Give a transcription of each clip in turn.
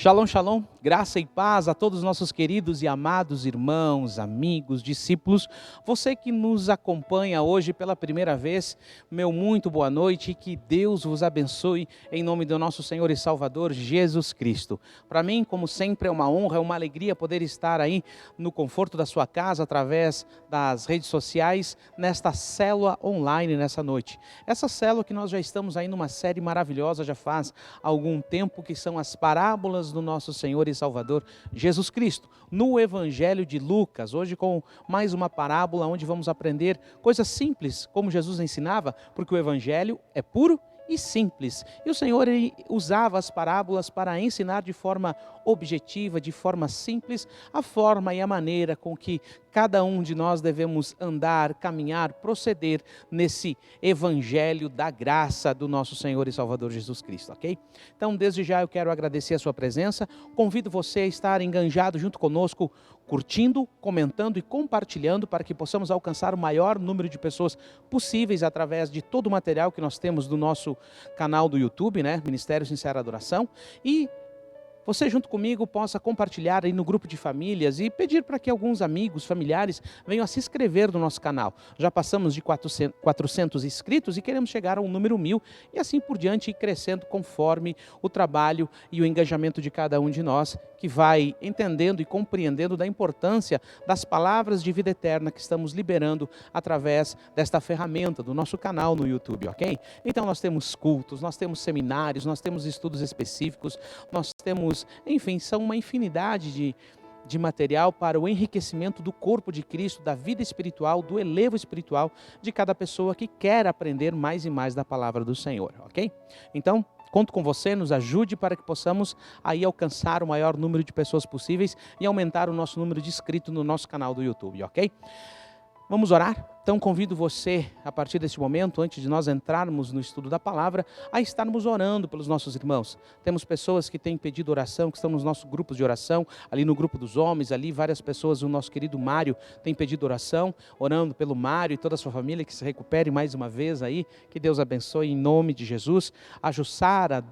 Shalom, shalom, graça e paz a todos os nossos queridos e amados irmãos, amigos, discípulos. Você que nos acompanha hoje pela primeira vez, meu muito boa noite e que Deus vos abençoe em nome do nosso Senhor e Salvador Jesus Cristo. Para mim, como sempre, é uma honra, é uma alegria poder estar aí no conforto da sua casa, através das redes sociais, nesta célula online nessa noite. Essa célula que nós já estamos aí numa série maravilhosa, já faz algum tempo, que são as parábolas do nosso Senhor e Salvador Jesus Cristo, no Evangelho de Lucas, hoje com mais uma parábola onde vamos aprender coisas simples, como Jesus ensinava, porque o Evangelho é puro e simples. E o Senhor ele usava as parábolas para ensinar de forma objetiva, de forma simples, a forma e a maneira com que cada um de nós devemos andar, caminhar, proceder nesse evangelho da graça do nosso Senhor e Salvador Jesus Cristo, ok? Então, desde já eu quero agradecer a sua presença, convido você a estar enganjado junto conosco, curtindo, comentando e compartilhando para que possamos alcançar o maior número de pessoas possíveis através de todo o material que nós temos do nosso canal do YouTube, né? Ministério Sincera Adoração. E você junto comigo possa compartilhar aí no grupo de famílias e pedir para que alguns amigos, familiares venham a se inscrever no nosso canal. Já passamos de 400 inscritos e queremos chegar a um número 1000 e assim por diante ir crescendo conforme o trabalho e o engajamento de cada um de nós, que vai entendendo e compreendendo da importância das palavras de vida eterna que estamos liberando através desta ferramenta do nosso canal no YouTube, ok? Então nós temos cultos, nós temos seminários, nós temos estudos específicos, nós temos, enfim, são uma infinidade de material para o enriquecimento do corpo de Cristo, da vida espiritual, do elevo espiritual de cada pessoa que quer aprender mais e mais da palavra do Senhor, ok? Então, conto com você, nos ajude para que possamos aí alcançar o maior número de pessoas possíveis e aumentar o nosso número de inscritos no nosso canal do YouTube, ok? Vamos orar? Então convido você, a partir deste momento, antes de nós entrarmos no estudo da palavra, a estarmos orando pelos nossos irmãos. Temos pessoas que têm pedido oração, que estão nos nossos grupos de oração, ali no grupo dos homens, ali várias pessoas, o nosso querido Mário tem pedido oração, orando pelo Mário e toda a sua família, que se recupere mais uma vez aí, que Deus abençoe em nome de Jesus. A Jussara,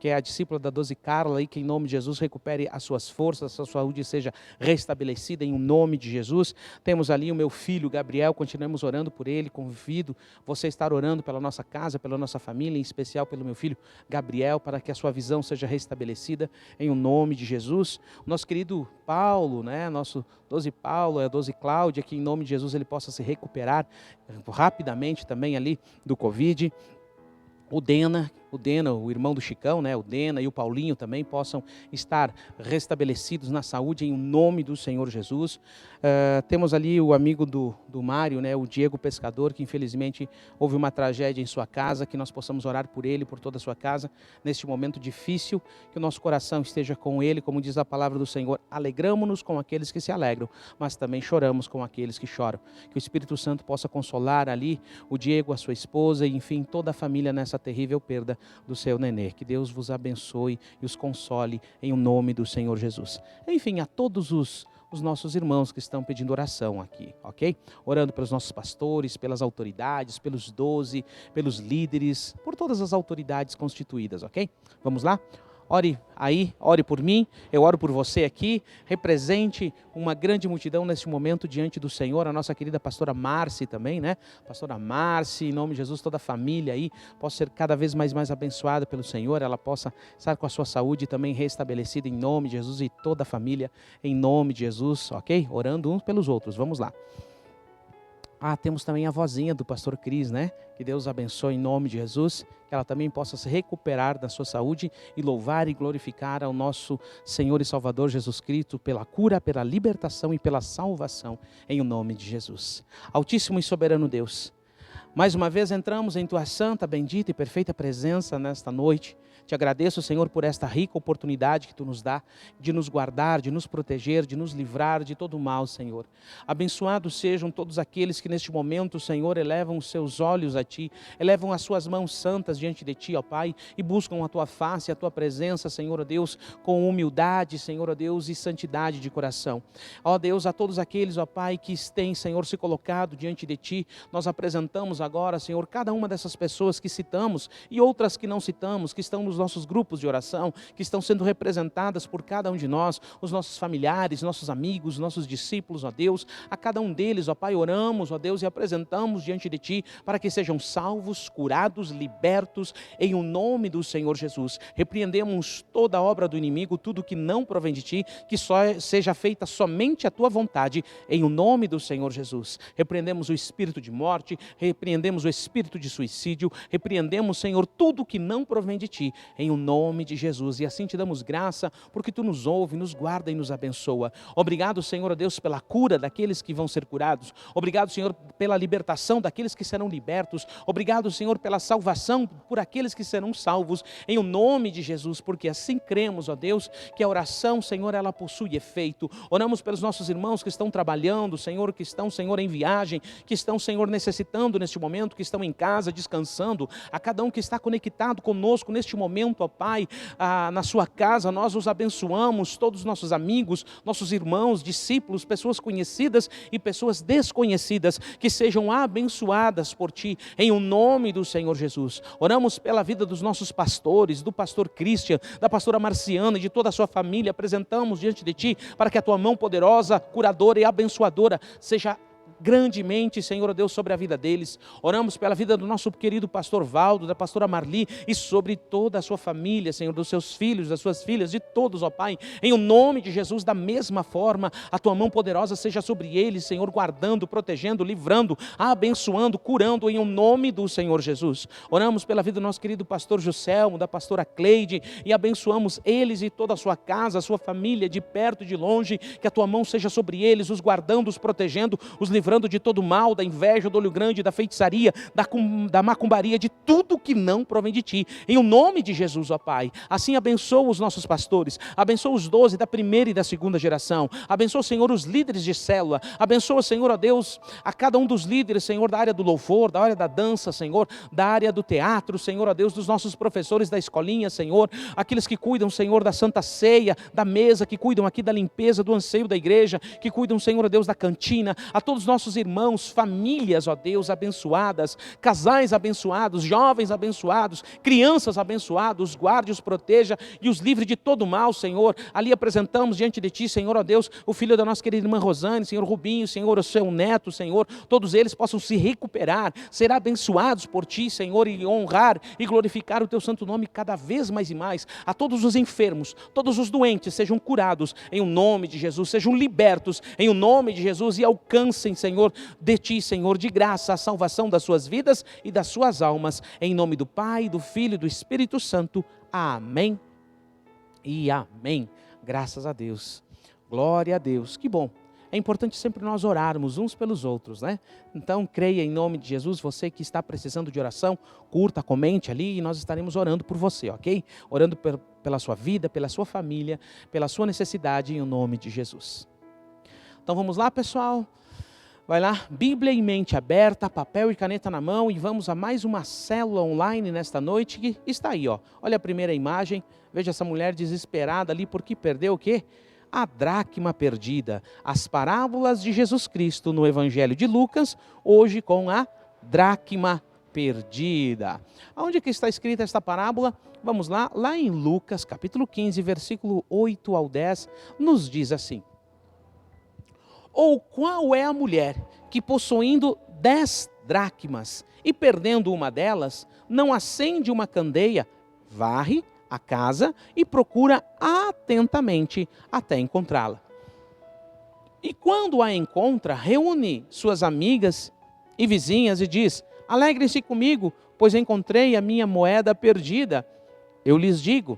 que é a discípula da 12 Carla, e que em nome de Jesus recupere as suas forças, a sua saúde seja restabelecida em nome de Jesus. Temos ali o meu filho Gabriel, continuamos orando por ele, convido você a estar orando pela nossa casa, pela nossa família, em especial pelo meu filho Gabriel, para que a sua visão seja restabelecida em nome de Jesus. O nosso querido Paulo, né, nosso 12 Paulo, a 12 Cláudia, que em nome de Jesus ele possa se recuperar rapidamente também ali do Covid. O Dena, o irmão do Chicão, né? O Dena e o Paulinho também possam estar restabelecidos na saúde em nome do Senhor Jesus. Temos ali o amigo do Mário, né? O Diego Pescador, que infelizmente houve uma tragédia em sua casa, que nós possamos orar por ele, por toda a sua casa, neste momento difícil, que o nosso coração esteja com ele, como diz a palavra do Senhor, alegramo-nos com aqueles que se alegram, mas também choramos com aqueles que choram. Que o Espírito Santo possa consolar ali o Diego, a sua esposa e enfim, toda a família nessa terrível perda do seu nenê. Que Deus vos abençoe e os console em nome do Senhor Jesus. Enfim, a todos os nossos irmãos que estão pedindo oração aqui, ok? Orando pelos nossos pastores, pelas autoridades, pelos 12, pelos líderes, por todas as autoridades constituídas, ok? Vamos lá? Ore aí, ore por mim, eu oro por você aqui, represente uma grande multidão neste momento diante do Senhor, a nossa querida pastora Márcia também, né? Pastora Márcia, em nome de Jesus, toda a família aí, possa ser cada vez mais abençoada pelo Senhor, ela possa estar com a sua saúde também restabelecida em nome de Jesus e toda a família em nome de Jesus, ok? Orando uns pelos outros, vamos lá. Temos também a vozinha do pastor Cris, né? Que Deus abençoe em nome de Jesus, que ela também possa se recuperar da sua saúde e louvar e glorificar ao nosso Senhor e Salvador Jesus Cristo pela cura, pela libertação e pela salvação em nome de Jesus. Altíssimo e soberano Deus, mais uma vez entramos em Tua santa, bendita e perfeita presença nesta noite. Te agradeço, Senhor, por esta rica oportunidade que Tu nos dá de nos guardar, de nos proteger, de nos livrar de todo o mal, Senhor. Abençoados sejam todos aqueles que neste momento, Senhor, elevam os seus olhos a Ti, elevam as suas mãos santas diante de Ti, ó Pai, e buscam a Tua face, a Tua presença, Senhor, ó Deus, com humildade, Senhor, ó Deus, e santidade de coração. Ó Deus, a todos aqueles, ó Pai, que têm, Senhor, se colocado diante de Ti, nós apresentamos agora, Senhor, cada uma dessas pessoas que citamos e outras que não citamos, que estão nos os nossos grupos de oração, que estão sendo representadas por cada um de nós, os nossos familiares, nossos amigos, nossos discípulos, ó Deus, a cada um deles, ó Pai, oramos, ó Deus, e apresentamos diante de Ti, para que sejam salvos, curados, libertos, em o nome do Senhor Jesus. Repreendemos toda a obra do inimigo, tudo que não provém de Ti, que só seja feita somente a Tua vontade, em o nome do Senhor Jesus. Repreendemos o espírito de morte, repreendemos o espírito de suicídio, repreendemos, Senhor, tudo que não provém de Ti, em o nome de Jesus. E assim Te damos graça, porque Tu nos ouve, nos guarda e nos abençoa. Obrigado, Senhor, Deus, pela cura daqueles que vão ser curados. Obrigado, Senhor, pela libertação daqueles que serão libertos. Obrigado, Senhor, pela salvação por aqueles que serão salvos, em o nome de Jesus, porque assim cremos, ó Deus, que a oração, Senhor, ela possui efeito. Oramos pelos nossos irmãos que estão trabalhando, Senhor, que estão, Senhor, em viagem, que estão, Senhor, necessitando neste momento, que estão em casa, descansando, a cada um que está conectado conosco neste momento, ó Pai, na sua casa, nós os abençoamos, todos os nossos amigos, nossos irmãos, discípulos, pessoas conhecidas e pessoas desconhecidas, que sejam abençoadas por Ti, em o nome do Senhor Jesus. Oramos pela vida dos nossos pastores, do pastor Christian, da pastora Marciana e de toda a sua família, apresentamos diante de Ti, para que a Tua mão poderosa, curadora e abençoadora seja grandemente, Senhor Deus, sobre a vida deles. Oramos pela vida do nosso querido pastor Valdo, da pastora Marli, e sobre toda a sua família, Senhor, dos seus filhos, das suas filhas, de todos, ó Pai, em o nome de Jesus. Da mesma forma, a Tua mão poderosa seja sobre eles, Senhor, guardando, protegendo, livrando, abençoando, curando, em o nome do Senhor Jesus. Oramos pela vida do nosso querido pastor Juscelmo, da pastora Cleide, e abençoamos eles e toda a sua casa, a sua família, de perto e de longe, que a Tua mão seja sobre eles, os guardando, os protegendo, os livrando de todo mal, da inveja, do olho grande, da feitiçaria, da macumbaria, de tudo que não provém de Ti, em o nome de Jesus, ó Pai. Assim abençoa os nossos pastores, abençoa os 12 da primeira e da segunda geração, abençoa, Senhor, os líderes de célula, abençoa, Senhor, ó Deus, a cada um dos líderes, Senhor, da área do louvor, da área da dança, Senhor, da área do teatro, Senhor, ó Deus, dos nossos professores da escolinha, Senhor, aqueles que cuidam, Senhor, da Santa Ceia, da mesa, que cuidam aqui da limpeza, do anseio da igreja, que cuidam, Senhor, ó Deus, da cantina, a todos os nossos irmãos, famílias, ó Deus, abençoadas, casais abençoados, jovens abençoados, crianças abençoados, guarde, os proteja e os livre de todo mal, Senhor. Ali apresentamos diante de Ti, Senhor, ó Deus, o filho da nossa querida irmã Rosane, Senhor, Rubinho, Senhor, o seu neto, Senhor, todos eles possam se recuperar, ser abençoados por Ti, Senhor, e honrar e glorificar o Teu santo nome cada vez mais e mais. A todos os enfermos, todos os doentes sejam curados em o nome de Jesus, sejam libertos em o nome de Jesus e alcancem, Senhor, de Ti, Senhor, de graça, a salvação das suas vidas e das suas almas, em nome do Pai, do Filho e do Espírito Santo. Amém e amém. Graças a Deus, glória a Deus. Que bom, é importante sempre nós orarmos uns pelos outros, né? Então creia em nome de Jesus. Você que está precisando de oração, curta, comente ali e nós estaremos orando por você, ok? Orando pela sua vida, pela sua família, pela sua necessidade, em nome de Jesus. Então vamos lá, pessoal. Vai lá, Bíblia em mente aberta, papel e caneta na mão, e vamos a mais uma célula online nesta noite, que está aí, ó. Olha a primeira imagem, veja essa mulher desesperada ali, porque perdeu o quê? A dracma perdida. As parábolas de Jesus Cristo no Evangelho de Lucas, hoje com a dracma perdida. Aonde que está escrita esta parábola? Vamos lá, lá em Lucas, capítulo 15, versículo 8 ao 10, nos diz assim: ou qual é a mulher que, possuindo 10 dracmas e perdendo uma delas, não acende uma candeia, varre a casa e procura atentamente até encontrá-la? E quando a encontra, reúne suas amigas e vizinhas e diz: alegrem-se comigo, pois encontrei a minha moeda perdida. Eu lhes digo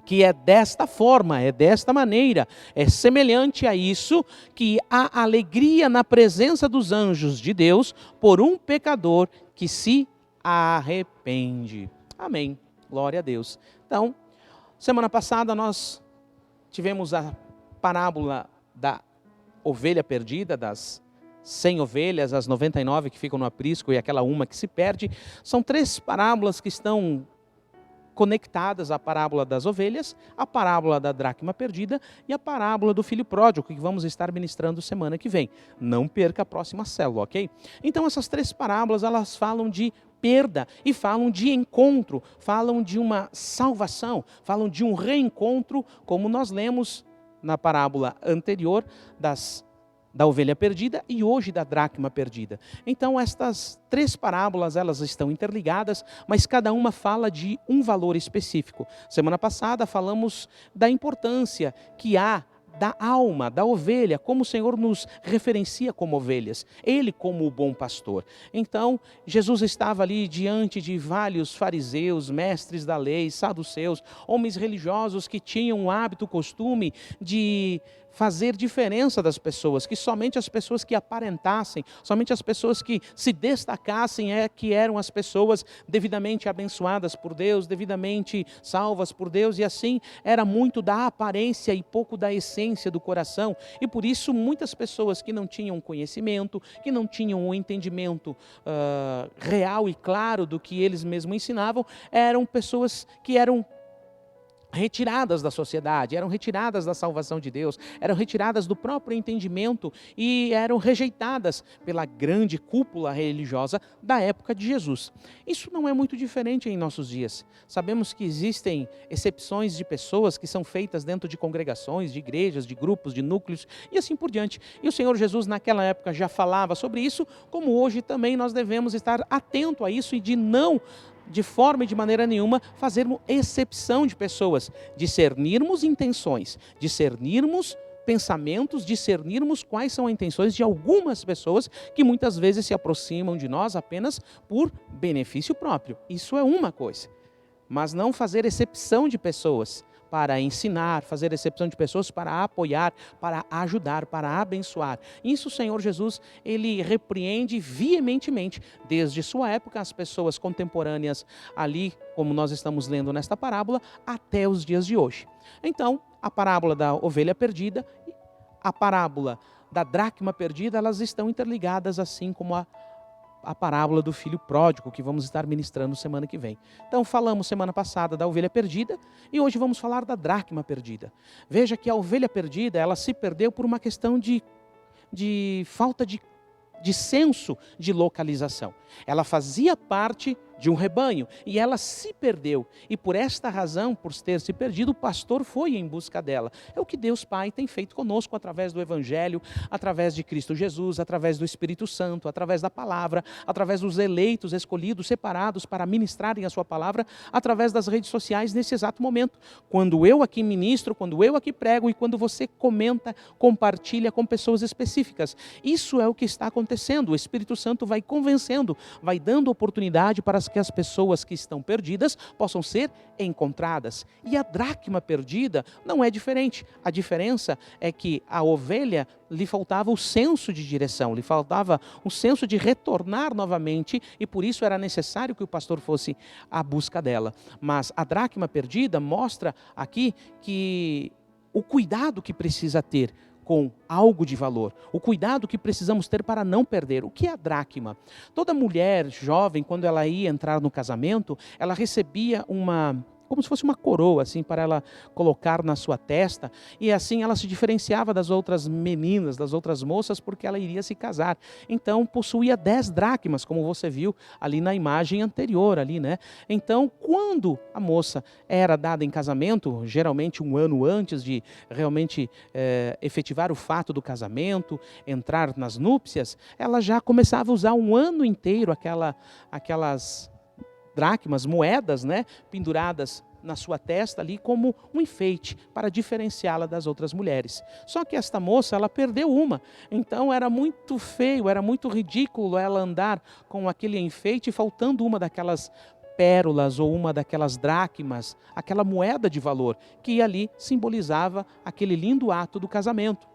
que é desta forma, é desta maneira, é semelhante a isso que há alegria na presença dos anjos de Deus por um pecador que se arrepende. Amém. Glória a Deus. Então, semana passada nós tivemos a parábola da ovelha perdida, das 100 ovelhas, as 99 que ficam no aprisco e aquela uma que se perde. São 3 parábolas que estão conectadas: à parábola das ovelhas, a parábola da dracma perdida e a parábola do filho pródigo, que vamos estar ministrando semana que vem. Não perca a próxima célula, ok? Então essas 3 parábolas, elas falam de perda e falam de encontro, falam de uma salvação, falam de um reencontro, como nós lemos na parábola anterior da ovelha perdida e hoje da dracma perdida. Então estas 3 parábolas, elas estão interligadas, mas cada uma fala de um valor específico. Semana passada falamos da importância que há da alma, da ovelha, como o Senhor nos referencia como ovelhas, Ele como o bom pastor. Então, Jesus estava ali diante de vários fariseus, mestres da lei, saduceus, homens religiosos que tinham o hábito, o costume de fazer diferença das pessoas, que somente as pessoas que aparentassem, somente as pessoas que se destacassem que eram as pessoas devidamente abençoadas por Deus, devidamente salvas por Deus, e assim era muito da aparência e pouco da essência do coração, e por isso muitas pessoas que não tinham conhecimento, que não tinham um entendimento real e claro do que eles mesmos ensinavam, eram pessoas que eram retiradas da sociedade, eram retiradas da salvação de Deus, eram retiradas do próprio entendimento e eram rejeitadas pela grande cúpula religiosa da época de Jesus. Isso não é muito diferente em nossos dias. Sabemos que existem exceções de pessoas que são feitas dentro de congregações, de igrejas, de grupos, de núcleos e assim por diante. E o Senhor Jesus naquela época já falava sobre isso, como hoje também nós devemos estar atento a isso e de não de forma e de maneira nenhuma fazermos exceção de pessoas, discernirmos intenções, discernirmos pensamentos, discernirmos quais são as intenções de algumas pessoas que muitas vezes se aproximam de nós apenas por benefício próprio. Isso é uma coisa, mas não fazer exceção de pessoas para ensinar, fazer exceção de pessoas para apoiar, para ajudar, para abençoar. Isso o Senhor Jesus, Ele repreende veementemente, desde sua época, as pessoas contemporâneas ali, como nós estamos lendo nesta parábola, até os dias de hoje. Então, a parábola da ovelha perdida e a parábola da dracma perdida, elas estão interligadas assim como a parábola do filho pródigo, que vamos estar ministrando semana que vem. Então falamos semana passada da ovelha perdida e hoje vamos falar da dracma perdida. Veja que a ovelha perdida, ela se perdeu por uma questão de falta de senso de localização. Ela fazia parte de um rebanho e ela se perdeu. E por esta razão, por ter se perdido, o pastor foi em busca dela. É o que Deus Pai tem feito conosco através do Evangelho, através de Cristo Jesus, através do Espírito Santo, através da palavra, através dos eleitos, escolhidos, separados para ministrarem a sua palavra, através das redes sociais nesse exato momento. Quando eu aqui ministro, quando eu aqui prego e quando você comenta, compartilha com pessoas específicas. Isso é o que está acontecendo. O Espírito Santo vai convencendo, vai dando oportunidade para que as pessoas que estão perdidas possam ser encontradas. E a dracma perdida não é diferente. A diferença é que a ovelha lhe faltava o senso de direção, lhe faltava o senso de retornar novamente e por isso era necessário que o pastor fosse à busca dela. Mas a dracma perdida mostra aqui que o cuidado que precisa ter com algo de valor, o cuidado que precisamos ter para não perder. O que é a dracma? Toda mulher jovem, quando ela ia entrar no casamento, ela recebia como se fosse uma coroa, assim, para ela colocar na sua testa, e assim ela se diferenciava das outras meninas, das outras moças, porque ela iria se casar. Então, possuía 10 dracmas, como você viu ali na imagem anterior, ali, né? Então, quando a moça era dada em casamento, geralmente um ano antes de realmente efetivar o fato do casamento, entrar nas núpcias, ela já começava a usar um ano inteiro aquelas dracmas, moedas, né, penduradas na sua testa ali como um enfeite para diferenciá-la das outras mulheres. Só que esta moça, ela perdeu uma. Então era muito feio, era muito ridículo ela andar com aquele enfeite faltando uma daquelas pérolas ou uma daquelas dracmas, aquela moeda de valor que ali simbolizava aquele lindo ato do casamento.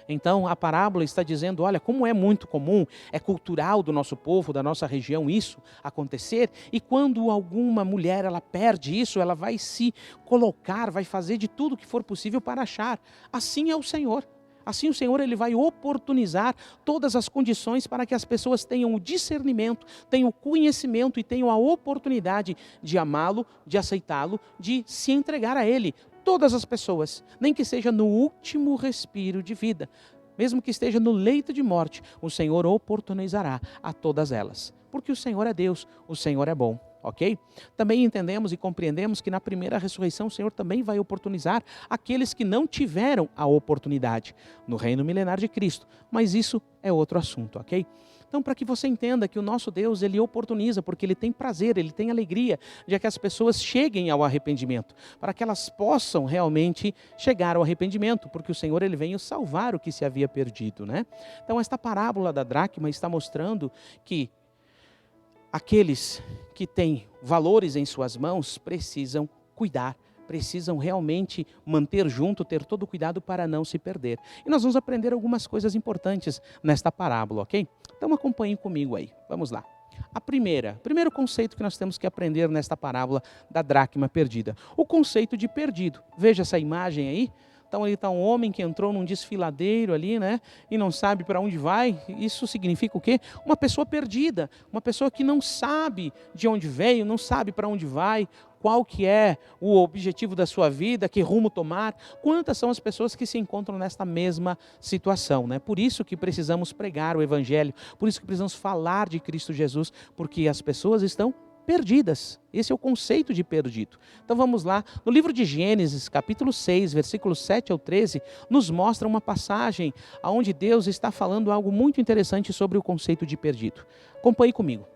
Então a parábola está dizendo, olha, como é muito comum, é cultural do nosso povo, da nossa região isso acontecer, e quando alguma mulher ela perde isso, ela vai se colocar, vai fazer de tudo que for possível para achar. Assim é o Senhor. Assim o Senhor ele vai oportunizar todas as condições para que as pessoas tenham o discernimento, tenham o conhecimento e tenham a oportunidade de amá-lo, de aceitá-lo, de se entregar a Ele. Todas as pessoas, nem que seja no último respiro de vida, mesmo que esteja no leito de morte, o Senhor oportunizará a todas elas. Porque o Senhor é Deus, o Senhor é bom. Ok? Também entendemos e compreendemos que na primeira ressurreição o Senhor também vai oportunizar aqueles que não tiveram a oportunidade no reino milenar de Cristo. Mas isso é outro assunto, ok? Então, para que você entenda que o nosso Deus, Ele oportuniza, porque Ele tem prazer, Ele tem alegria de que as pessoas cheguem ao arrependimento, para que elas possam realmente chegar ao arrependimento, porque o Senhor, Ele veio salvar o que se havia perdido, né? Então, esta parábola da dracma está mostrando que aqueles que têm valores em suas mãos precisam cuidar, precisam realmente manter junto, ter todo o cuidado para não se perder. E nós vamos aprender algumas coisas importantes nesta parábola, ok? Então acompanhem comigo aí, vamos lá. Primeiro conceito que nós temos que aprender nesta parábola da dracma perdida. O conceito de perdido. Veja essa imagem aí. Então ali está um homem que entrou num desfiladeiro ali, né? E não sabe para onde vai. Isso significa o quê? Uma pessoa perdida, uma pessoa que não sabe de onde veio, não sabe para onde vai, qual que é o objetivo da sua vida, que rumo tomar. Quantas são as pessoas que se encontram nesta mesma situação, né? Por isso que precisamos pregar o Evangelho, por isso que precisamos falar de Cristo Jesus, porque as pessoas estão perdidas. Esse é o conceito de perdido. Então vamos lá, no livro de Gênesis, capítulo 6, versículos 7 ao 13, nos mostra uma passagem onde Deus está falando algo muito interessante sobre o conceito de perdido. Acompanhe comigo.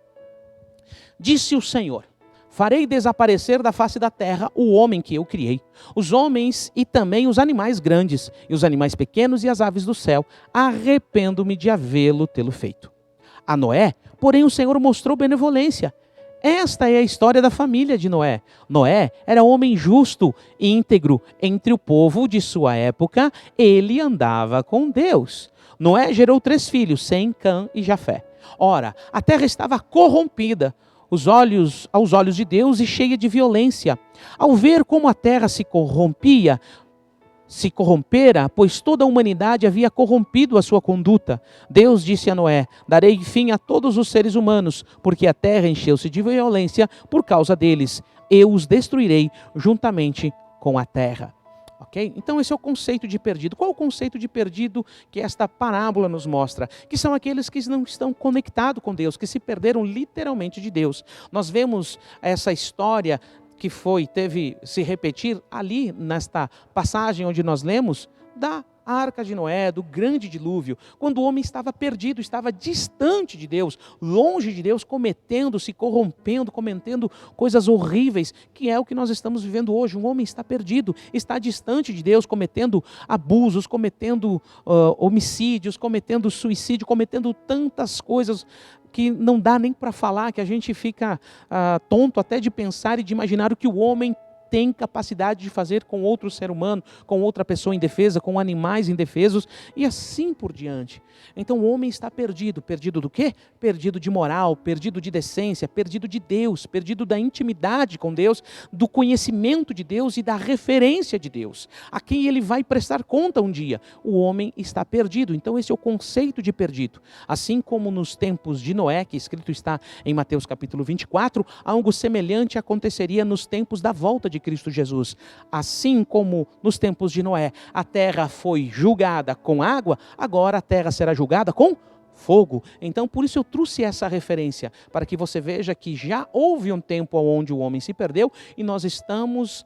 Disse o Senhor: farei desaparecer da face da terra o homem que eu criei, os homens e também os animais grandes, e os animais pequenos e as aves do céu. Arrependo-me de tê-lo feito. A Noé, porém, o Senhor mostrou benevolência. Esta é a história da família de Noé. Noé era homem justo e íntegro. Entre o povo de sua época, ele andava com Deus. Noé gerou 3 filhos, Sem, Cã e Jafé. Ora, a terra estava corrompida aos olhos de Deus e cheia de violência. Ao ver como a terra se corrompera, pois toda a humanidade havia corrompido a sua conduta, Deus disse a Noé: darei fim a todos os seres humanos, porque a terra encheu-se de violência por causa deles. Eu os destruirei juntamente com a terra. Ok? Então esse é o conceito de perdido. Qual é o conceito de perdido que essa parábola nos mostra? Que são aqueles que não estão conectados com Deus, que se perderam literalmente de Deus. Nós vemos essa história que teve se repetir ali nesta passagem onde nós lemos da Arca de Noé, do grande dilúvio, quando o homem estava perdido, estava distante de Deus, longe de Deus, se corrompendo, cometendo coisas horríveis, que é o que nós estamos vivendo hoje. Um homem está perdido, está distante de Deus, cometendo abusos, cometendo homicídios, cometendo suicídio, cometendo tantas coisas que não dá nem para falar, que a gente fica tonto até de pensar e de imaginar o que o homem tem capacidade de fazer com outro ser humano, com outra pessoa indefesa, com animais indefesos e assim por diante. Então o homem está perdido. Perdido do quê? Perdido de moral, perdido de decência, perdido de Deus, perdido da intimidade com Deus, do conhecimento de Deus e da referência de Deus, a quem ele vai prestar conta um dia. O homem está perdido. Então esse é o conceito de perdido. Assim como nos tempos de Noé, que escrito está em Mateus capítulo 24, algo semelhante aconteceria nos tempos da volta de Cristo Jesus. Assim como nos tempos de Noé, a terra foi julgada com água, agora a terra será julgada com fogo. Então, por isso eu trouxe essa referência, para que você veja que já houve um tempo onde o homem se perdeu e nós estamos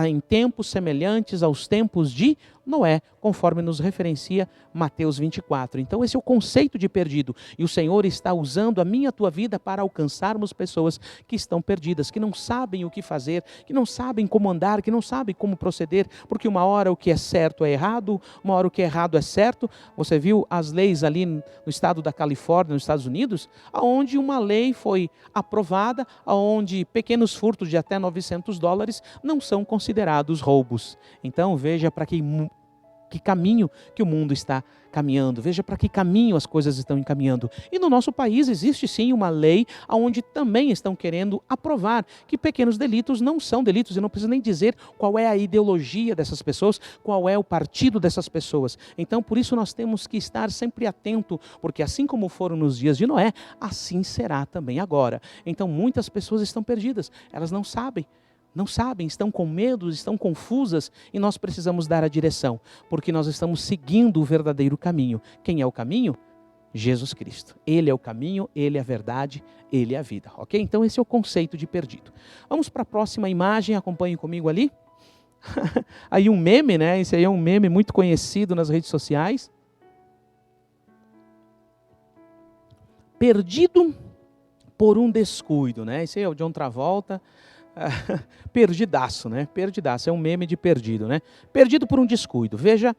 em tempos semelhantes aos tempos de Noé, conforme nos referencia Mateus 24. Então esse é o conceito de perdido, e o Senhor está usando a minha e a tua vida para alcançarmos pessoas que estão perdidas, que não sabem o que fazer, que não sabem como andar, que não sabem como proceder, porque uma hora o que é certo é errado, uma hora o que é errado é certo. Você viu as leis ali no estado da Califórnia, nos Estados Unidos, onde uma lei foi aprovada, onde pequenos furtos de até $900 não são considerados roubos. Então veja para que caminho que o mundo está caminhando, veja para que caminho as coisas estão encaminhando. E no nosso país existe sim uma lei onde também estão querendo aprovar que pequenos delitos não são delitos, e não precisa nem dizer qual é a ideologia dessas pessoas, qual é o partido dessas pessoas. Então por isso nós temos que estar sempre atento, porque assim como foram nos dias de Noé, assim será também agora. Então muitas pessoas estão perdidas, elas não sabem, estão com medo, estão confusas, e nós precisamos dar a direção, porque nós estamos seguindo o verdadeiro caminho. Quem é o caminho? Jesus Cristo. Ele é o caminho, Ele é a verdade, Ele é a vida, ok? Então esse é o conceito de perdido. Vamos para a próxima imagem, acompanhem comigo ali. Aí um meme, né? Esse aí é um meme muito conhecido nas redes sociais. Perdido por um descuido, né? Esse aí é o John Travolta. Perdidaço, né? Perdidaço, é um meme de perdido, né? Perdido por um descuido. Veja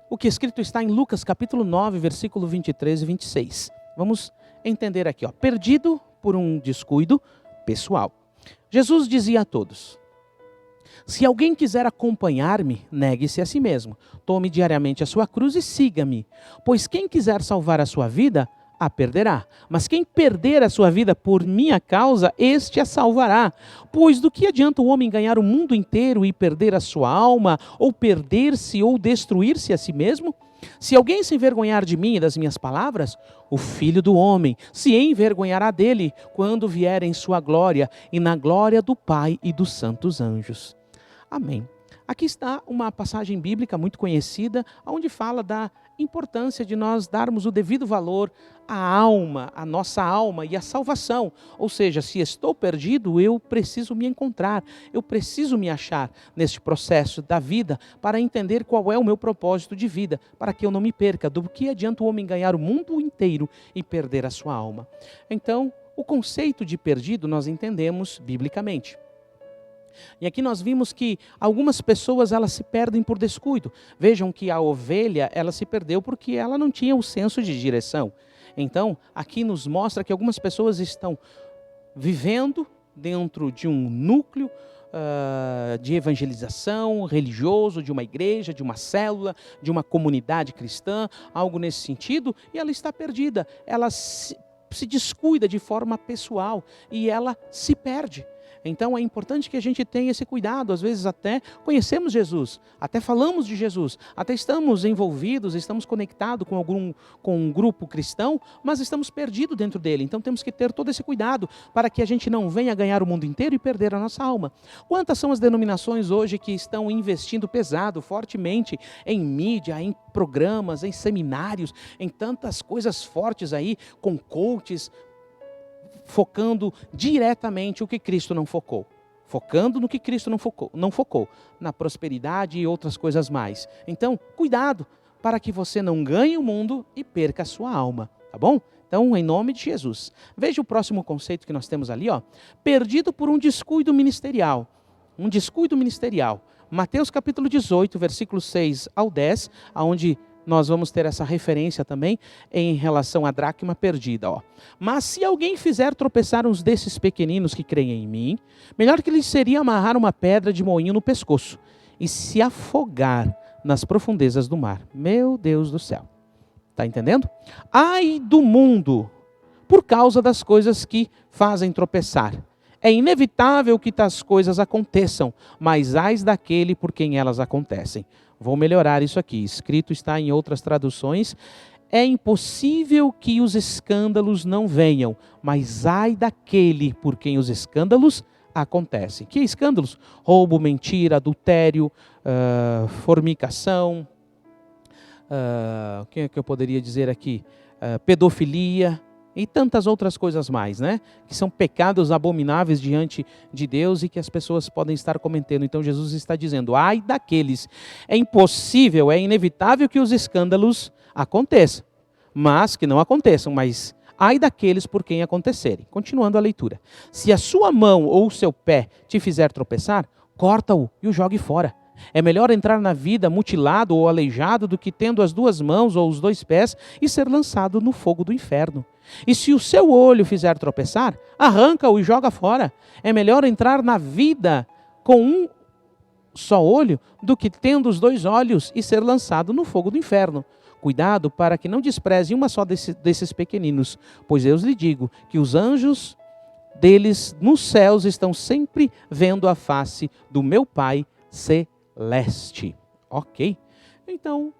o que escrito está em Lucas capítulo 9, versículo 23 e 26. Vamos entender aqui, ó. Perdido por um descuido pessoal. Jesus dizia a todos: se alguém quiser acompanhar-me, negue-se a si mesmo. Tome diariamente a sua cruz e siga-me. Pois quem quiser salvar a sua vida, a perderá. Mas quem perder a sua vida por minha causa, este a salvará. Pois do que adianta o homem ganhar o mundo inteiro e perder a sua alma, ou perder-se ou destruir-se a si mesmo? Se alguém se envergonhar de mim e das minhas palavras, o Filho do Homem se envergonhará dele quando vier em sua glória e na glória do Pai e dos santos anjos. Amém. Aqui está uma passagem bíblica muito conhecida, onde fala da importância de nós darmos o devido valor à alma, à nossa alma e à salvação. Ou seja, se estou perdido, eu preciso me encontrar, eu preciso me achar neste processo da vida para entender qual é o meu propósito de vida, para que eu não me perca. Do que adianta o homem ganhar o mundo inteiro e perder a sua alma? Então, o conceito de perdido nós entendemos biblicamente. E aqui nós vimos que algumas pessoas elas se perdem por descuido. Vejam que a ovelha ela se perdeu porque ela não tinha o senso de direção. Então, aqui nos mostra que algumas pessoas estão vivendo dentro de um núcleo de evangelização religioso, de uma igreja, de uma célula, de uma comunidade cristã, algo nesse sentido, e ela está perdida. Ela se descuida de forma pessoal e ela se perde. Então é importante que a gente tenha esse cuidado. Às vezes até conhecemos Jesus, até falamos de Jesus, até estamos envolvidos, estamos conectados com um grupo cristão, mas estamos perdidos dentro dele. Então temos que ter todo esse cuidado para que a gente não venha ganhar o mundo inteiro e perder a nossa alma. Quantas são as denominações hoje que estão investindo pesado, fortemente em mídia, em programas, em seminários, em tantas coisas fortes aí, com coaches, focando diretamente o que Cristo não focou. Focando no que Cristo não focou, na prosperidade e outras coisas mais. Então, cuidado para que você não ganhe o mundo e perca a sua alma, tá bom? Então, em nome de Jesus. Veja o próximo conceito que nós temos ali, ó. Perdido por um descuido ministerial. Um descuido ministerial. Mateus capítulo 18, versículos 6 ao 10, onde nós vamos ter essa referência também em relação à dracma perdida. Ó. Mas se alguém fizer tropeçar uns desses pequeninos que creem em mim, melhor que lhes seria amarrar uma pedra de moinho no pescoço e se afogar nas profundezas do mar. Meu Deus do céu. Está entendendo? Ai do mundo, por causa das coisas que fazem tropeçar. É inevitável que tais coisas aconteçam, mas ai daquele por quem elas acontecem. Vou melhorar isso aqui. Escrito está em outras traduções. É impossível que os escândalos não venham, mas ai daquele por quem os escândalos acontecem. Que escândalos? Roubo, mentira, adultério, fornicação, o que é que eu poderia dizer aqui? Pedofilia e tantas outras coisas mais, né? Que são pecados abomináveis diante de Deus e que as pessoas podem estar cometendo. Então Jesus está dizendo, ai daqueles, é impossível, é inevitável que os escândalos aconteçam, mas que não aconteçam, mas ai daqueles por quem acontecerem. Continuando a leitura. Se a sua mão ou o seu pé te fizer tropeçar, corta-o e o jogue fora. É melhor entrar na vida mutilado ou aleijado do que tendo as duas mãos ou os dois pés e ser lançado no fogo do inferno. E se o seu olho fizer tropeçar, arranca-o e joga fora. É melhor entrar na vida com um só olho do que tendo os dois olhos e ser lançado no fogo do inferno. Cuidado para que não despreze uma só desses pequeninos, pois eu lhe digo que os anjos deles nos céus estão sempre vendo a face do meu Pai celeste. Ok? Então,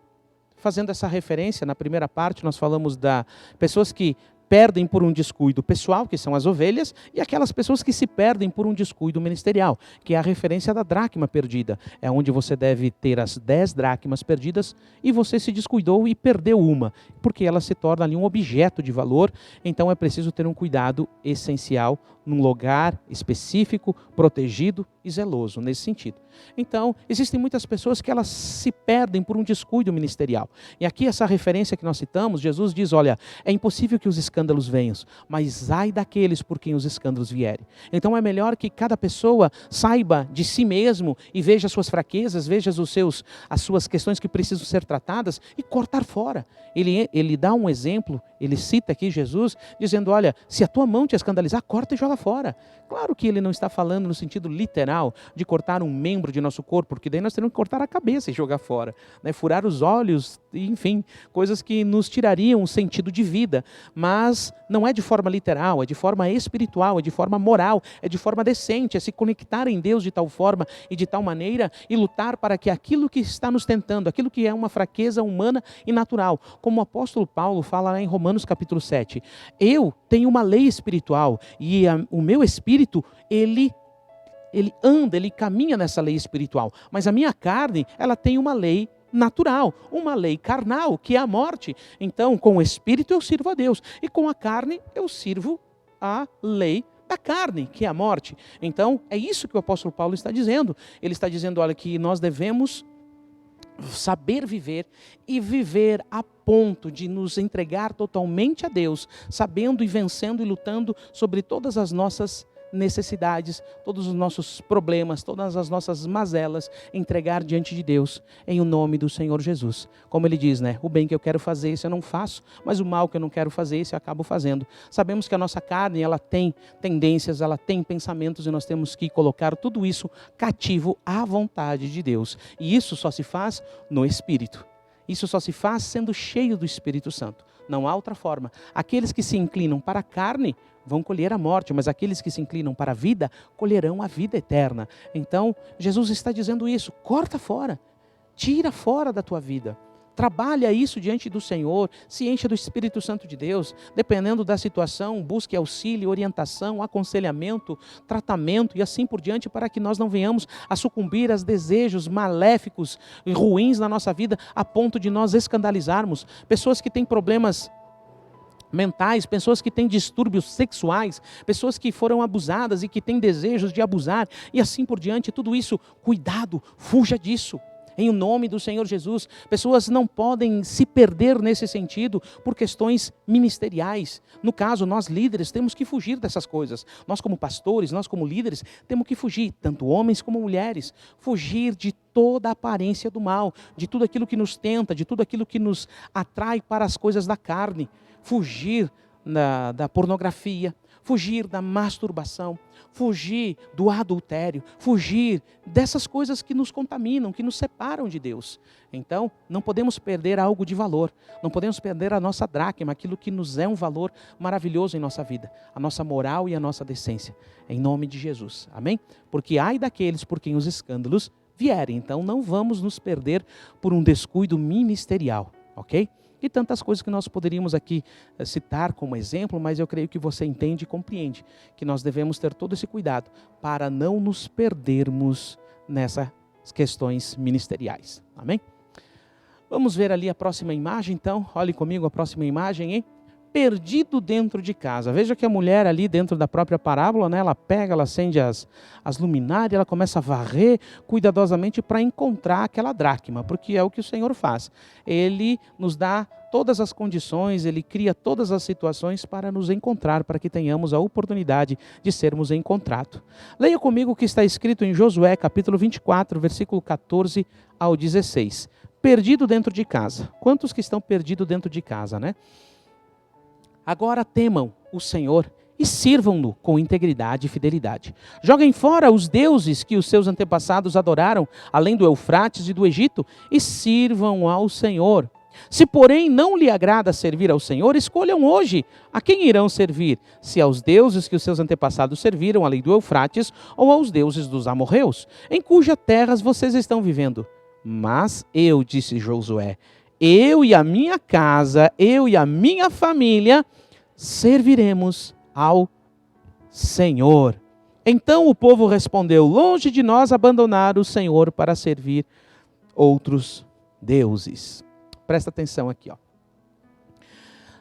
fazendo essa referência, na primeira parte nós falamos da pessoas que perdem por um descuido pessoal, que são as ovelhas, e aquelas pessoas que se perdem por um descuido ministerial, que é a referência da dracma perdida. É onde você deve ter as 10 dracmas perdidas e você se descuidou e perdeu uma, porque ela se torna ali um objeto de valor. Então é preciso ter um cuidado essencial num lugar específico, protegido e zeloso nesse sentido. Então, existem muitas pessoas que elas se perdem por um descuido ministerial. E aqui essa referência que nós citamos, Jesus diz, olha, é impossível que os escândalos venham, mas ai daqueles por quem os escândalos vierem. Então é melhor que cada pessoa saiba de si mesmo e veja as suas fraquezas, veja as suas questões que precisam ser tratadas e cortar fora. Ele dá um exemplo, ele cita aqui Jesus, dizendo, olha, se a tua mão te escandalizar, corta e joga fora. Claro que ele não está falando no sentido literal de cortar um membro de nosso corpo, porque daí nós teremos que cortar a cabeça e jogar fora, né? Furar os olhos, enfim, coisas que nos tirariam o sentido de vida, mas não é de forma literal, é de forma espiritual, é de forma moral, é de forma decente, é se conectar em Deus de tal forma e de tal maneira e lutar para que aquilo que está nos tentando, aquilo que é uma fraqueza humana e natural, como o apóstolo Paulo fala lá em Romanos capítulo 7, eu tenho uma lei espiritual e o meu espírito, ele anda, ele caminha nessa lei espiritual, mas a minha carne, ela tem uma lei natural, uma lei carnal, que é a morte. Então, com o espírito eu sirvo a Deus, e com a carne eu sirvo a lei da carne, que é a morte. Então, é isso que o apóstolo Paulo está dizendo. Ele está dizendo, olha, que nós devemos saber viver e viver a ponto de nos entregar totalmente a Deus, sabendo e vencendo e lutando sobre todas as nossas necessidades, todos os nossos problemas, todas as nossas mazelas, entregar diante de Deus, em o nome do Senhor Jesus. Como ele diz, né? O bem que eu quero fazer, isso eu não faço, mas o mal que eu não quero fazer, isso eu acabo fazendo. Sabemos que a nossa carne, ela tem tendências, ela tem pensamentos, e nós temos que colocar tudo isso cativo à vontade de Deus. E isso só se faz no Espírito. Isso só se faz sendo cheio do Espírito Santo. Não há outra forma. Aqueles que se inclinam para a carne vão colher a morte, mas aqueles que se inclinam para a vida, colherão a vida eterna. Então, Jesus está dizendo isso, corta fora, tira fora da tua vida. Trabalha isso diante do Senhor, se encha do Espírito Santo de Deus, dependendo da situação, busque auxílio, orientação, aconselhamento, tratamento e assim por diante, para que nós não venhamos a sucumbir aos desejos maléficos e ruins na nossa vida, a ponto de nós escandalizarmos. Pessoas que têm problemas mentais, pessoas que têm distúrbios sexuais, pessoas que foram abusadas e que têm desejos de abusar e assim por diante, tudo isso, cuidado, fuja disso. Em nome do Senhor Jesus, pessoas não podem se perder nesse sentido por questões ministeriais. No caso, nós líderes temos que fugir dessas coisas. Nós como pastores, nós como líderes, temos que fugir, tanto homens como mulheres, fugir de toda a aparência do mal, de tudo aquilo que nos tenta, de tudo aquilo que nos atrai para as coisas da carne. Fugir da pornografia, fugir da masturbação, fugir do adultério, fugir dessas coisas que nos contaminam, que nos separam de Deus. Então, não podemos perder algo de valor, não podemos perder a nossa dracma, aquilo que nos é um valor maravilhoso em nossa vida, a nossa moral e a nossa decência, em nome de Jesus, amém? Porque ai daqueles por quem os escândalos vierem, então não vamos nos perder por um descuido ministerial, ok? E tantas coisas que nós poderíamos aqui citar como exemplo, mas eu creio que você entende e compreende que nós devemos ter todo esse cuidado para não nos perdermos nessas questões ministeriais. Amém? Vamos ver ali a próxima imagem, então. Olhe comigo a próxima imagem, hein? Perdido dentro de casa. Veja que a mulher ali dentro da própria parábola, né, ela pega, ela acende as luminárias, ela começa a varrer cuidadosamente para encontrar aquela dracma, porque é o que o Senhor faz. Ele nos dá todas as condições, Ele cria todas as situações para nos encontrar, para que tenhamos a oportunidade de sermos encontrados. Leia comigo o que está escrito em Josué, capítulo 24, versículo 14 ao 16. Perdido dentro de casa. Quantos que estão perdidos dentro de casa, né? Agora temam o Senhor e sirvam-no com integridade e fidelidade. Joguem fora os deuses que os seus antepassados adoraram, além do Eufrates e do Egito, e sirvam ao Senhor. Se, porém, não lhe agrada servir ao Senhor, escolham hoje a quem irão servir, se aos deuses que os seus antepassados serviram, além do Eufrates, ou aos deuses dos amorreus, em cujas terras vocês estão vivendo. Mas eu, disse Josué, eu e a minha casa, eu e a minha família, serviremos ao Senhor. Então o povo respondeu: longe de nós abandonar o Senhor para servir outros deuses. Presta atenção aqui, ó.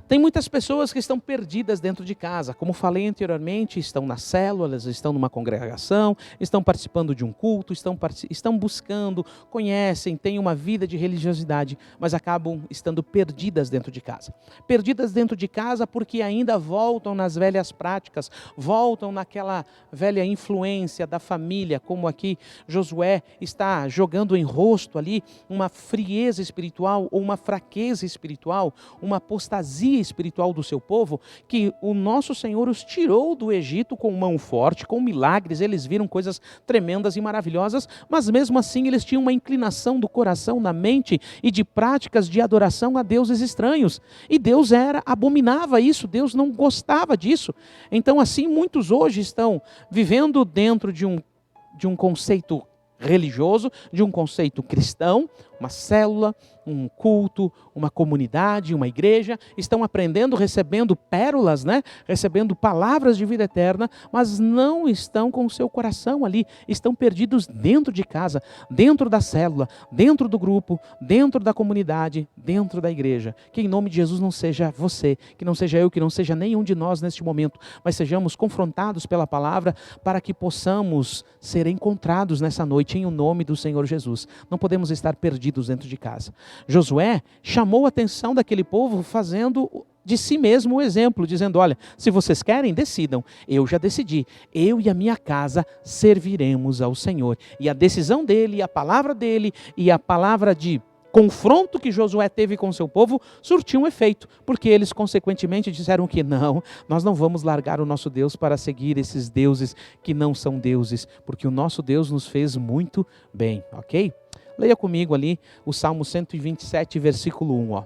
Tem muitas pessoas que estão perdidas dentro de casa, como falei anteriormente, estão nas células, estão numa congregação, estão participando de um culto, estão buscando, conhecem, têm uma vida de religiosidade, mas acabam estando perdidas dentro de casa. Perdidas dentro de casa porque ainda voltam nas velhas práticas, voltam naquela velha influência da família, como aqui Josué está jogando em rosto ali uma frieza espiritual ou uma fraqueza espiritual, uma apostasia espiritual do seu povo, que o nosso Senhor os tirou do Egito com mão forte, com milagres, eles viram coisas tremendas e maravilhosas, mas mesmo assim eles tinham uma inclinação do coração, na mente e de práticas de adoração a deuses estranhos, e Deus abominava isso, Deus não gostava disso. Então assim muitos hoje estão vivendo dentro de um conceito religioso, de um conceito cristão, uma célula, um culto, uma comunidade, uma igreja, estão aprendendo, recebendo pérolas, né? Recebendo palavras de vida eterna, mas não estão com o seu coração ali, estão perdidos dentro de casa, dentro da célula, dentro do grupo, dentro da comunidade, dentro da igreja. Que em nome de Jesus não seja você, que não seja eu, que não seja nenhum de nós neste momento, mas sejamos confrontados pela palavra para que possamos ser encontrados nessa noite em o nome do Senhor Jesus. Não podemos estar perdidos dentro de casa. Josué chamou a atenção daquele povo fazendo de si mesmo o exemplo, dizendo: olha, se vocês querem, decidam. Eu já decidi. Eu e a minha casa serviremos ao Senhor. E a decisão dele, a palavra dele e a palavra de confronto que Josué teve com o seu povo surtiu um efeito, porque eles consequentemente disseram que não, nós não vamos largar o nosso Deus para seguir esses deuses que não são deuses, porque o nosso Deus nos fez muito bem, ok? Leia comigo ali o Salmo 127, versículo 1, ó.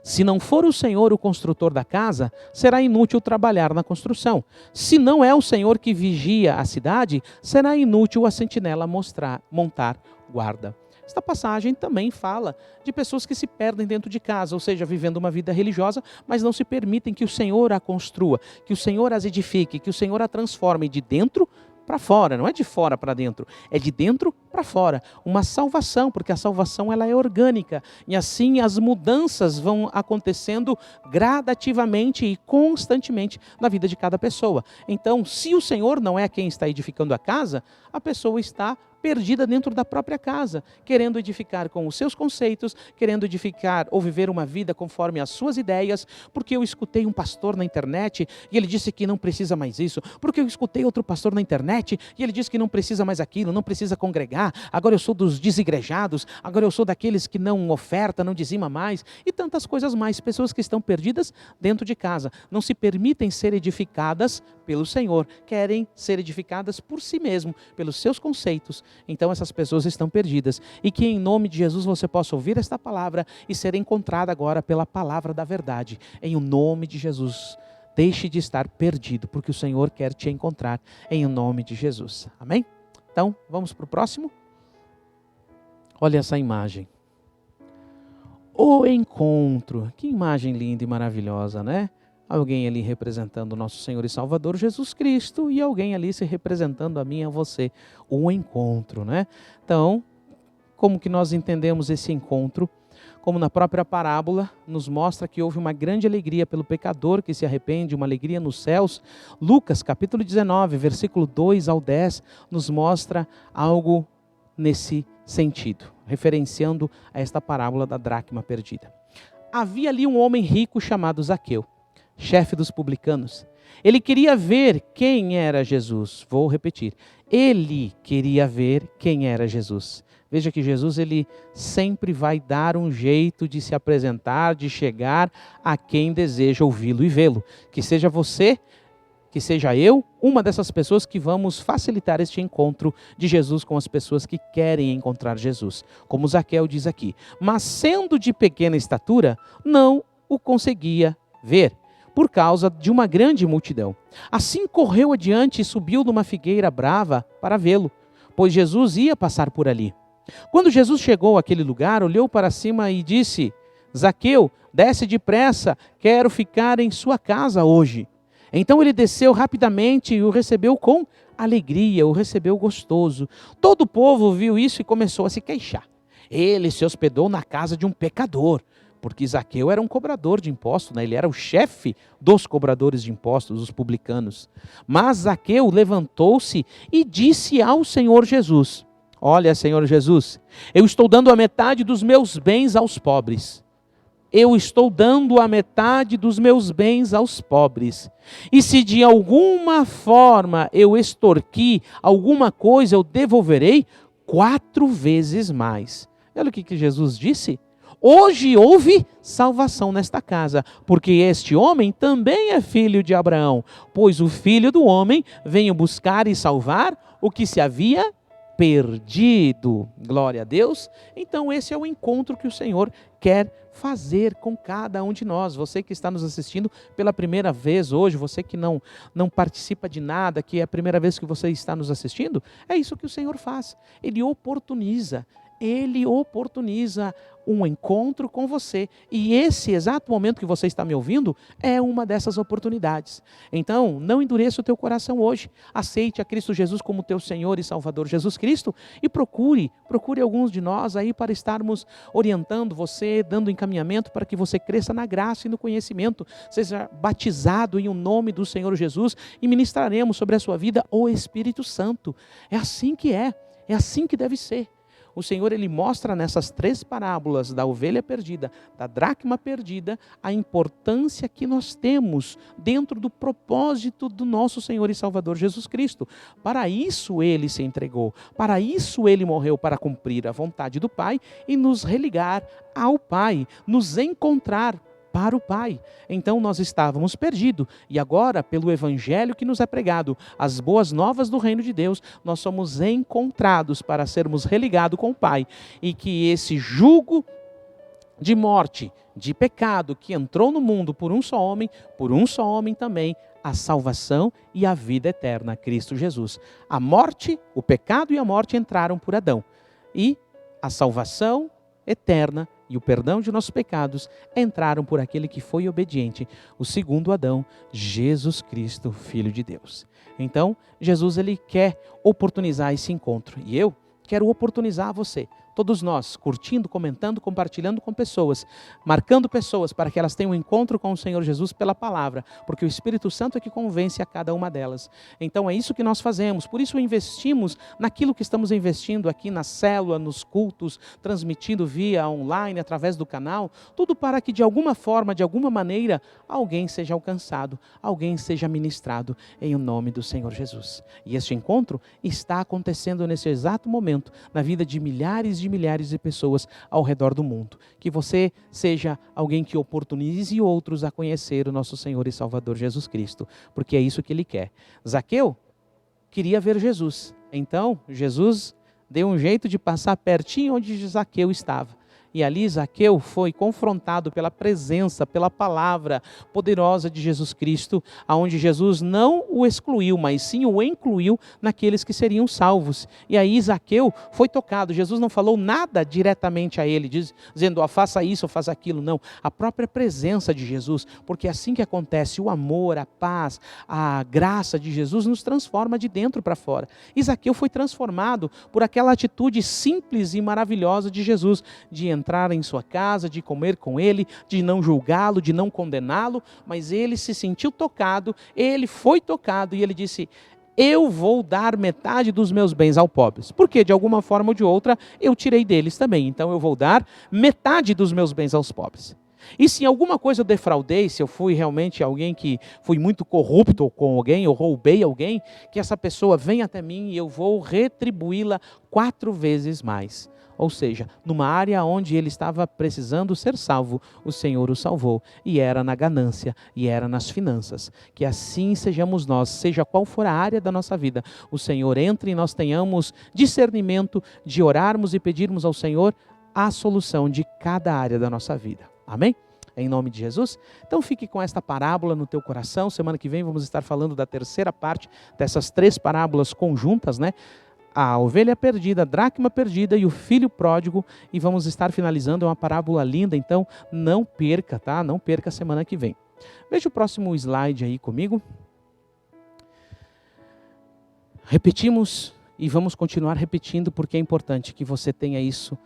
Se não for o Senhor o construtor da casa, será inútil trabalhar na construção. Se não é o Senhor que vigia a cidade, será inútil a sentinela montar guarda. Esta passagem também fala de pessoas que se perdem dentro de casa, ou seja, vivendo uma vida religiosa, mas não se permitem que o Senhor a construa, que o Senhor as edifique, que o Senhor a transforme de dentro para fora, não é de fora para dentro, é de dentro para fora. Uma salvação, porque a salvação ela é orgânica, e assim as mudanças vão acontecendo gradativamente e constantemente na vida de cada pessoa. Então, se o Senhor não é quem está edificando a casa, a pessoa está perdida dentro da própria casa, querendo edificar com os seus conceitos, querendo edificar ou viver uma vida conforme as suas ideias, porque eu escutei um pastor na internet e ele disse que não precisa mais isso, porque eu escutei outro pastor na internet e ele disse que não precisa mais aquilo, não precisa congregar, agora eu sou dos desigrejados, agora eu sou daqueles que não oferta, não dizima mais, e tantas coisas mais. Pessoas que estão perdidas dentro de casa, não se permitem ser edificadas pelo Senhor, querem ser edificadas por si mesmo, pelos seus conceitos. Então essas pessoas estão perdidas, e que em nome de Jesus você possa ouvir esta palavra e ser encontrada agora pela palavra da verdade, em o nome de Jesus. Deixe de estar perdido, porque o Senhor quer te encontrar em o nome de Jesus, amém? Então vamos para o próximo. Olha essa imagem, o encontro, que imagem linda e maravilhosa, né? Alguém ali representando o nosso Senhor e Salvador Jesus Cristo e alguém ali se representando a mim e a você. Um encontro, né? Então, como que nós entendemos esse encontro? Como na própria parábola nos mostra que houve uma grande alegria pelo pecador que se arrepende, uma alegria nos céus. Lucas capítulo 19, versículo 2 ao 10, nos mostra algo nesse sentido, referenciando a esta parábola da dracma perdida. Havia ali um homem rico chamado Zaqueu, chefe dos publicanos. Ele queria ver quem era Jesus. Vou repetir. Ele queria ver quem era Jesus. Veja que Jesus ele sempre vai dar um jeito de se apresentar, de chegar a quem deseja ouvi-lo e vê-lo. Que seja você, que seja eu, uma dessas pessoas que vamos facilitar este encontro de Jesus com as pessoas que querem encontrar Jesus. Como Zaqueu diz aqui. Mas sendo de pequena estatura, não o conseguia ver, por causa de uma grande multidão. Assim correu adiante e subiu numa figueira brava para vê-lo, pois Jesus ia passar por ali. Quando Jesus chegou àquele lugar, olhou para cima e disse: Zaqueu, desce depressa, quero ficar em sua casa hoje. Então ele desceu rapidamente e o recebeu com alegria, o recebeu gostoso. Todo o povo viu isso e começou a se queixar. Ele se hospedou na casa de um pecador, porque Zaqueu era um cobrador de impostos, né? Ele era o chefe dos cobradores de impostos, os publicanos. Mas Zaqueu levantou-se e disse ao Senhor Jesus: olha, Senhor Jesus, eu estou dando a metade dos meus bens aos pobres. Eu estou dando a metade dos meus bens aos pobres. E se de alguma forma eu extorqui alguma coisa, eu devolverei 4 vezes mais. Olha o que Jesus disse. Hoje houve salvação nesta casa, porque este homem também é filho de Abraão, pois o Filho do Homem veio buscar e salvar o que se havia perdido. Glória a Deus. Então esse é o encontro que o Senhor quer fazer com cada um de nós. Você que está nos assistindo pela primeira vez hoje, você que não participa de nada, que é a primeira vez que você está nos assistindo, é isso que o Senhor faz. Ele oportuniza um encontro com você. E esse exato momento que você está me ouvindo é uma dessas oportunidades. Então, não endureça o teu coração hoje. Aceite a Cristo Jesus como teu Senhor e Salvador Jesus Cristo e procure alguns de nós aí para estarmos orientando você, dando encaminhamento para que você cresça na graça e no conhecimento. Seja batizado em o nome do Senhor Jesus e ministraremos sobre a sua vida o Espírito Santo. É assim que deve ser. O Senhor, Ele mostra nessas 3 parábolas da ovelha perdida, da dracma perdida, a importância que nós temos dentro do propósito do nosso Senhor e Salvador Jesus Cristo. Para isso Ele se entregou, para isso Ele morreu, para cumprir a vontade do Pai e nos religar ao Pai, nos encontrar para o Pai. Então nós estávamos perdidos e agora, pelo Evangelho que nos é pregado, as boas novas do reino de Deus, nós somos encontrados para sermos religados com o Pai e que esse jugo de morte, de pecado que entrou no mundo por um só homem também, a salvação e a vida eterna, Cristo Jesus. A morte, o pecado e a morte entraram por Adão e a salvação eterna e o perdão de nossos pecados entraram por aquele que foi obediente, o segundo Adão, Jesus Cristo, Filho de Deus. Então, Jesus, Ele quer oportunizar esse encontro. E eu quero oportunizar você, todos nós, curtindo, comentando, compartilhando com pessoas, marcando pessoas para que elas tenham um encontro com o Senhor Jesus pela palavra, porque o Espírito Santo é que convence a cada uma delas. Então é isso que nós fazemos, por isso investimos naquilo que estamos investindo aqui na célula, nos cultos, transmitindo via online, através do canal, tudo para que de alguma forma, de alguma maneira, alguém seja alcançado, alguém seja ministrado em nome do Senhor Jesus. E este encontro está acontecendo nesse exato momento, na vida de milhares de pessoas ao redor do mundo. Que você seja alguém que oportunize outros a conhecer o nosso Senhor e Salvador Jesus Cristo, porque é isso que Ele quer. Zaqueu queria ver Jesus, então Jesus deu um jeito de passar pertinho onde Zaqueu estava. E ali Zaqueu foi confrontado pela presença, pela palavra poderosa de Jesus Cristo, aonde Jesus não o excluiu, mas sim o incluiu naqueles que seriam salvos. E aí Zaqueu foi tocado. Jesus não falou nada diretamente a ele, dizendo, faça isso ou faça aquilo. Não, a própria presença de Jesus, porque é assim que acontece, o amor, a paz, a graça de Jesus nos transforma de dentro para fora. E Zaqueu foi transformado por aquela atitude simples e maravilhosa de Jesus, de entrar em sua casa, de comer com ele, de não julgá-lo, de não condená-lo, mas ele se sentiu tocado, ele foi tocado e ele disse, eu vou dar metade dos meus bens aos pobres, porque de alguma forma ou de outra eu tirei deles também, então eu vou dar metade dos meus bens aos pobres. E se em alguma coisa eu defraudei, se eu fui realmente alguém que fui muito corrupto com alguém, ou roubei alguém, que essa pessoa venha até mim e eu vou retribuí-la 4 vezes mais. Ou seja, numa área onde ele estava precisando ser salvo, o Senhor o salvou. E era na ganância, e era nas finanças. Que assim sejamos nós, seja qual for a área da nossa vida, o Senhor entre e nós tenhamos discernimento de orarmos e pedirmos ao Senhor a solução de cada área da nossa vida. Amém? Em nome de Jesus? Então fique com esta parábola no teu coração. Semana que vem vamos estar falando da terceira parte dessas 3 parábolas conjuntas, né? a ovelha perdida, a dracma perdida e o filho pródigo, e vamos estar finalizando, é uma parábola linda, então não perca, tá? Não perca a semana que vem. Veja o próximo slide aí comigo. Repetimos e vamos continuar repetindo porque é importante que você tenha isso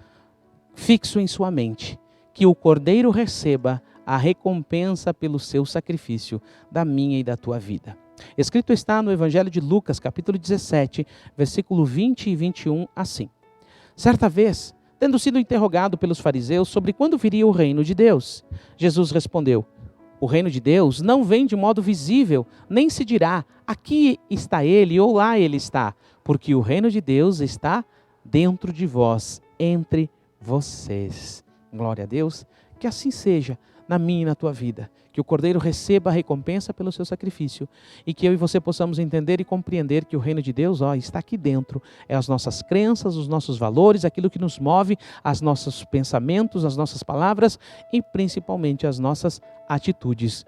fixo em sua mente, que o Cordeiro receba a recompensa pelo seu sacrifício da minha e da tua vida. Escrito está no Evangelho de Lucas, capítulo 17, versículo 20 e 21, assim. Certa vez, tendo sido interrogado pelos fariseus sobre quando viria o reino de Deus, Jesus respondeu: o reino de Deus não vem de modo visível, nem se dirá, aqui está ele ou lá ele está, porque o reino de Deus está dentro de vós, entre vocês. Glória a Deus, que assim seja na minha e na tua vida, que o Cordeiro receba a recompensa pelo seu sacrifício e que eu e você possamos entender e compreender que o reino de Deus está aqui dentro, é as nossas crenças, os nossos valores, aquilo que nos move, os nossos pensamentos, as nossas palavras e principalmente as nossas atitudes,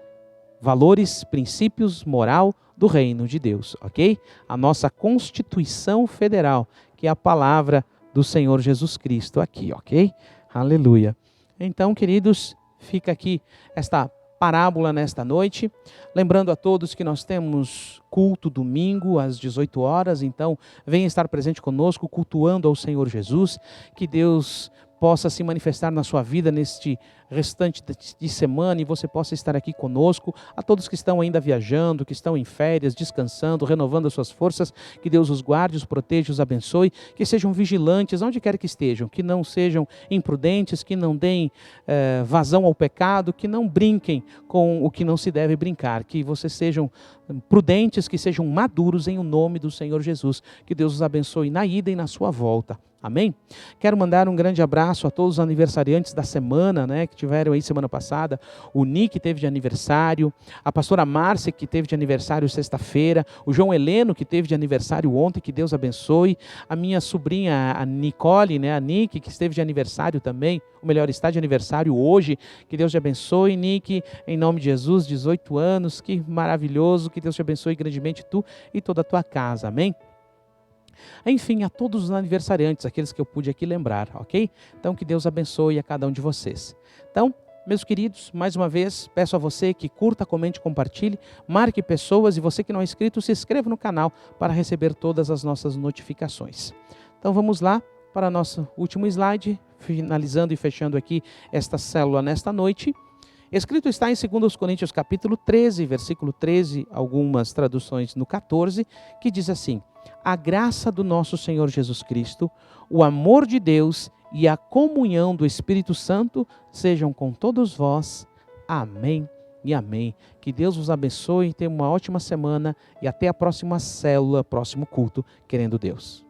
valores, princípios, moral do reino de Deus, ok? A nossa Constituição Federal, que é a palavra do Senhor Jesus Cristo aqui, ok? Aleluia. Então, queridos, fica aqui esta parábola nesta noite. Lembrando a todos que nós temos culto domingo às 18 horas, então venha estar presente conosco, cultuando ao Senhor Jesus. Que Deus possa se manifestar na sua vida neste restante de semana e você possa estar aqui conosco. A todos que estão ainda viajando, que estão em férias, descansando, renovando as suas forças, que Deus os guarde, os proteja, os abençoe, que sejam vigilantes onde quer que estejam, que não sejam imprudentes, que não deem vazão ao pecado, que não brinquem com o que não se deve brincar, que vocês sejam prudentes, que sejam maduros em o nome do Senhor Jesus. Que Deus os abençoe na ida e na sua volta. Amém? Quero mandar um grande abraço a todos os aniversariantes da semana, né, que tiveram aí semana passada. O Nick teve de aniversário, a pastora Márcia, que teve de aniversário sexta-feira, o João Heleno, que teve de aniversário ontem, que Deus abençoe. A minha sobrinha, a Nicole, né, a Nick, que esteve de aniversário também, ou melhor, está de aniversário hoje. Que Deus te abençoe, Nick, em nome de Jesus, 18 anos, que maravilhoso, que Deus te abençoe grandemente tu e toda a tua casa, amém? Enfim, a todos os aniversariantes, aqueles que eu pude aqui lembrar, ok? Então, que Deus abençoe a cada um de vocês. Então, meus queridos, mais uma vez, peço a você que curta, comente, compartilhe, marque pessoas e você que não é inscrito, se inscreva no canal para receber todas as nossas notificações. Então, vamos lá para nosso último slide, finalizando e fechando aqui esta célula nesta noite. Escrito está em 2 Coríntios capítulo 13, versículo 13, algumas traduções no 14, que diz assim: a graça do nosso Senhor Jesus Cristo, o amor de Deus e a comunhão do Espírito Santo sejam com todos vós. Amém e amém. Que Deus vos abençoe, tenha uma ótima semana e até a próxima célula, próximo culto, querendo Deus.